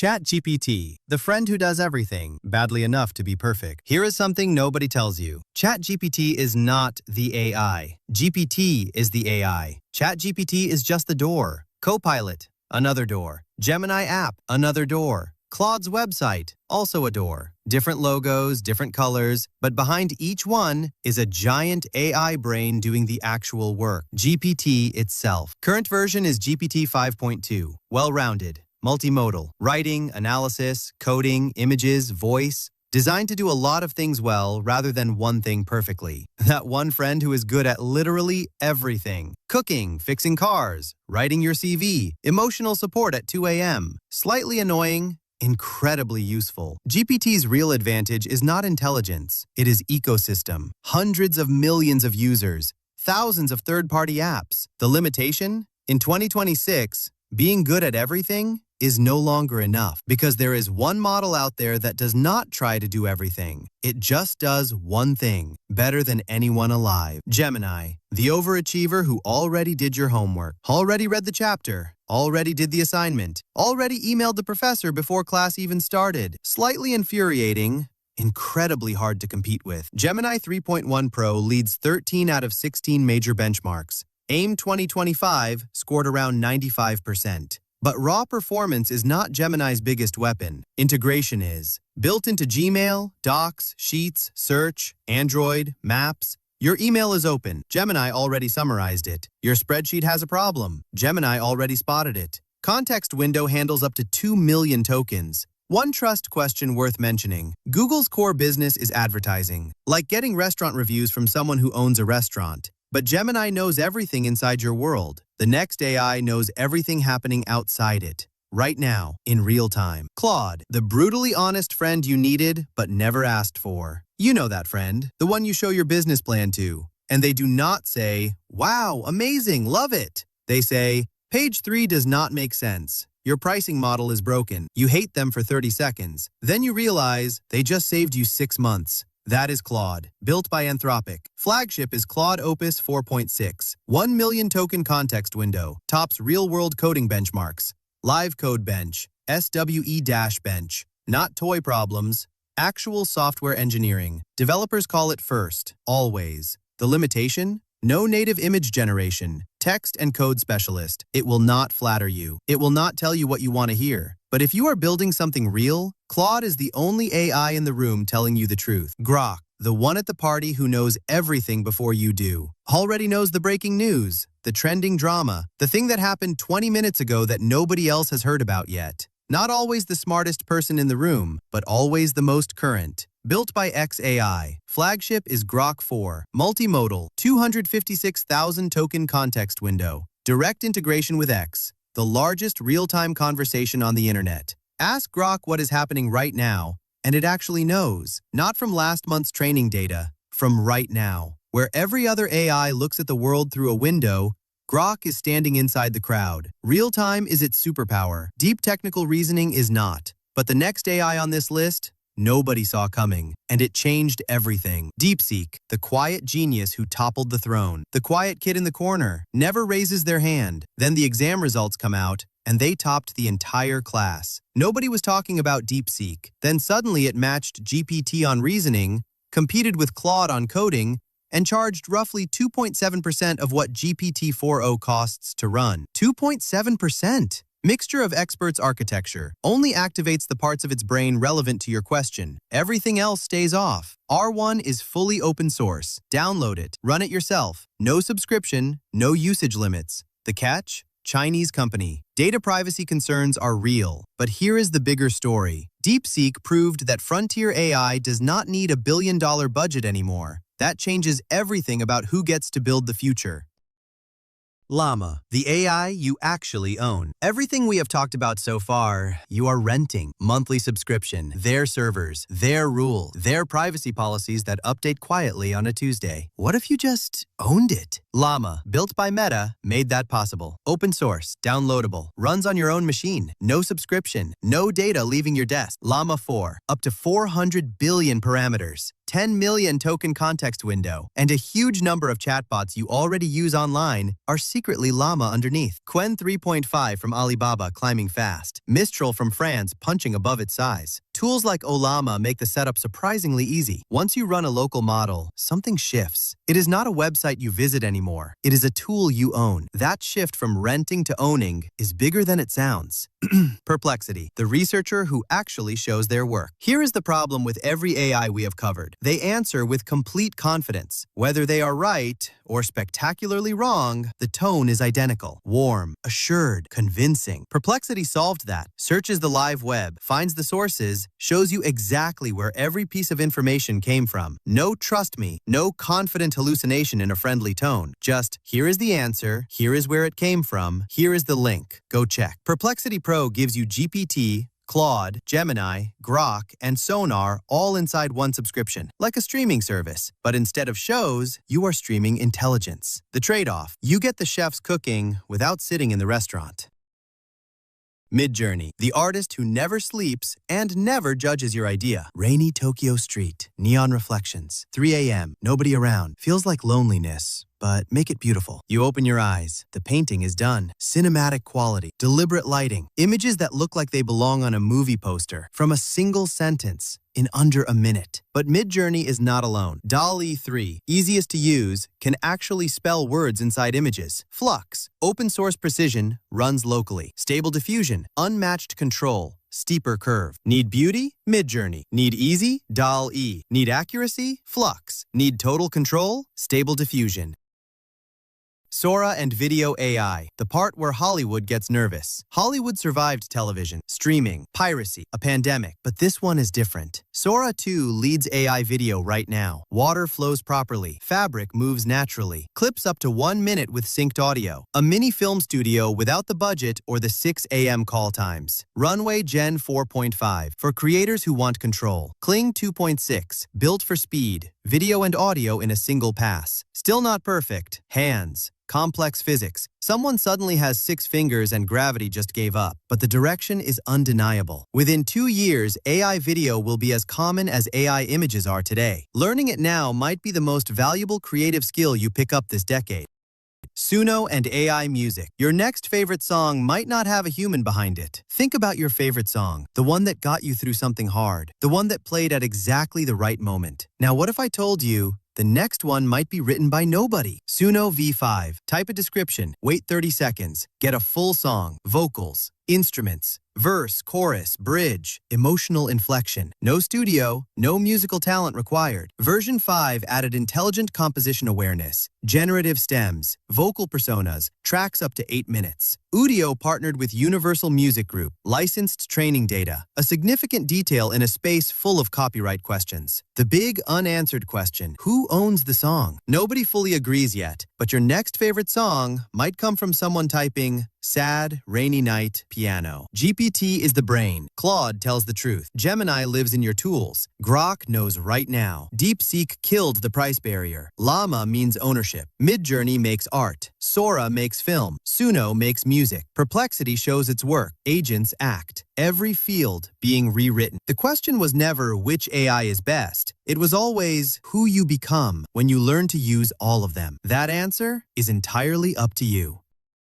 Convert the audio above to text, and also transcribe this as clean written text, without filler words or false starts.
ChatGPT, the friend who does everything badly enough to be perfect. Here is something nobody tells you. ChatGPT is not the AI. GPT is the AI. ChatGPT is just the door. Copilot, another door. Gemini app, another door. Claude's website, also a door. Different logos, different colors, but behind each one is a giant AI brain doing the actual work. GPT itself. Current version is GPT 5.2. Well-rounded, multimodal, writing, analysis, coding, images, voice. Designed to do a lot of things well rather than one thing perfectly. That one friend who is good at literally everything. Cooking, fixing cars, writing your CV, emotional support at 2 a.m. Slightly annoying, incredibly useful. GPT's real advantage is not intelligence, it is ecosystem. Hundreds of millions of users, thousands of third-party apps. The limitation? In 2026, being good at everything is no longer enough because there is one model out there that does not try to do everything. It just does one thing better than anyone alive. Gemini, the overachiever who already did your homework, already read the chapter, already did the assignment, already emailed the professor before class even started. Slightly infuriating, incredibly hard to compete with. Gemini 3.1 Pro leads 13 out of 16 major benchmarks. AIM 2025 scored around 95%. But raw performance is not Gemini's biggest weapon. Integration is. Built into Gmail, Docs, Sheets, Search, Android, Maps. Your email is open. Gemini already summarized it. Your spreadsheet has a problem. Gemini already spotted it. Context window handles up to 2 million tokens. One trust question worth mentioning. Google's core business is advertising, like getting restaurant reviews from someone who owns a restaurant. But Gemini knows everything inside your world. The next AI knows everything happening outside it, right now, in real time. Claude, the brutally honest friend you needed but never asked for. You know that friend, the one you show your business plan to. And they do not say, "Wow, amazing, love it." They say, "Page 3 does not make sense. Your pricing model is broken." You hate them for 30 seconds. Then you realize they just saved you 6 months. That is Claude, built by Anthropic. Flagship is Claude Opus 4.6. 1 million token context window. Tops real-world coding benchmarks. Live code bench. SWE-bench. Not toy problems. Actual software engineering. Developers call it first. Always. The limitation? No native image generation. Text and code specialist. It will not flatter you. It will not tell you what you want to hear. But if you are building something real, Claude is the only AI in the room telling you the truth. Grok, the one at the party who knows everything before you do. Already knows the breaking news, the trending drama, the thing that happened 20 minutes ago that nobody else has heard about yet. Not always the smartest person in the room, but always the most current. Built by xAI, flagship is Grok 4, multimodal, 256,000 token context window, direct integration with X, the largest real-time conversation on the internet. Ask Grok what is happening right now, and it actually knows, not from last month's training data, from right now. Where every other AI looks at the world through a window, Grok is standing inside the crowd. Real-time is its superpower. Deep technical reasoning is not. But the next AI on this list, nobody saw coming, and it changed everything. DeepSeek, the quiet genius who toppled the throne. The quiet kid in the corner, never raises their hand. Then the exam results come out, and they topped the entire class. Nobody was talking about DeepSeek. Then suddenly it matched GPT on reasoning, competed with Claude on coding, and charged roughly 2.7% of what GPT-4o costs to run. 2.7%! Mixture of experts architecture only activates the parts of its brain relevant to your question. Everything else stays off. R1 is fully open source. Download it. Run it yourself. No subscription, no usage limits. The catch? Chinese company. Data privacy concerns are real. But here is the bigger story. DeepSeek proved that frontier AI does not need $1 billion budget anymore. That changes everything about who gets to build the future. Llama, the AI you actually own. Everything we have talked about so far, you are renting. Monthly subscription, their servers, their rule, their privacy policies that update quietly on a Tuesday. What if you just owned it? Llama, built by Meta, made that possible. Open source, downloadable, runs on your own machine, no subscription, no data leaving your desk. Llama 4, up to 400 billion parameters. 10 million token context window, and a huge number of chatbots you already use online are secretly Llama underneath. Quen 3.5 from Alibaba climbing fast. Mistral from France punching above its size. Tools like Llama make the setup surprisingly easy. Once you run a local model, something shifts. It is not a website you visit anymore. It is a tool you own. That shift from renting to owning is bigger than it sounds. Perplexity, the researcher who actually shows their work. Here is the problem with every AI we have covered. They answer with complete confidence. Whether they are right or spectacularly wrong, the tone is identical. Warm, assured, convincing. Perplexity solved that. Searches the live web, finds the sources, shows you exactly where every piece of information came from. No trust me, no confident hallucination in a friendly tone. Just, here is the answer, here is where it came from, here is the link. Go check. Perplexity Pro gives you GPT, Claude, Gemini, Grok, and Sonar all inside one subscription, like a streaming service. But instead of shows, you are streaming intelligence. The trade-off, you get the chef's cooking without sitting in the restaurant. Midjourney, the artist who never sleeps and never judges your idea. Rainy Tokyo street, neon reflections, 3 a.m., nobody around. Feels like loneliness, but make it beautiful. You open your eyes, the painting is done. Cinematic quality, deliberate lighting, images that look like they belong on a movie poster from a single sentence in under a minute. But Midjourney is not alone. DALL-E 3, easiest to use, can actually spell words inside images. Flux, open source precision, runs locally. Stable diffusion, unmatched control. Steeper curve. Need beauty? Midjourney. Need easy? DALL-E. Need accuracy? Flux. Need total control? Stable diffusion. Sora and Video AI, the part where Hollywood gets nervous. Hollywood survived television, streaming, piracy, a pandemic, but this one is different. Sora 2 leads AI video right now. Water flows properly, fabric moves naturally, clips up to 1 minute with synced audio, a mini film studio without the budget or the 6 a.m. call times. Runway Gen 4.5, for creators who want control. Kling 2.6, built for speed, video and audio in a single pass. Still not perfect. Hands. Complex physics. Someone suddenly has 6 fingers and gravity just gave up, but the direction is undeniable. Within 2 years, AI video will be as common as AI images are today. Learning it now might be the most valuable creative skill you pick up this decade. Suno and AI music. Your next favorite song might not have a human behind it. Think about your favorite song, the one that got you through something hard, the one that played at exactly the right moment. Now, what if I told you the next one might be written by nobody? Suno V5. Type a description, wait 30 seconds, get a full song, vocals, instruments, verse, chorus, bridge, emotional inflection. No studio, no musical talent required. Version 5 added intelligent composition awareness, generative stems, vocal personas, tracks up to 8 minutes. Udio partnered with Universal Music Group, licensed training data, a significant detail in a space full of copyright questions. The big unanswered question, who owns the song? Nobody fully agrees yet, but your next favorite song might come from someone typing, sad, rainy night, piano. GPT is the brain. Claude tells the truth. Gemini lives in your tools. Grok knows right now. DeepSeek killed the price barrier. Llama means ownership. Midjourney makes art. Sora makes film. Suno makes music. Perplexity shows its work. Agents act. Every field being rewritten. The question was never which AI is best. It was always who you become when you learn to use all of them. That answer is entirely up to you.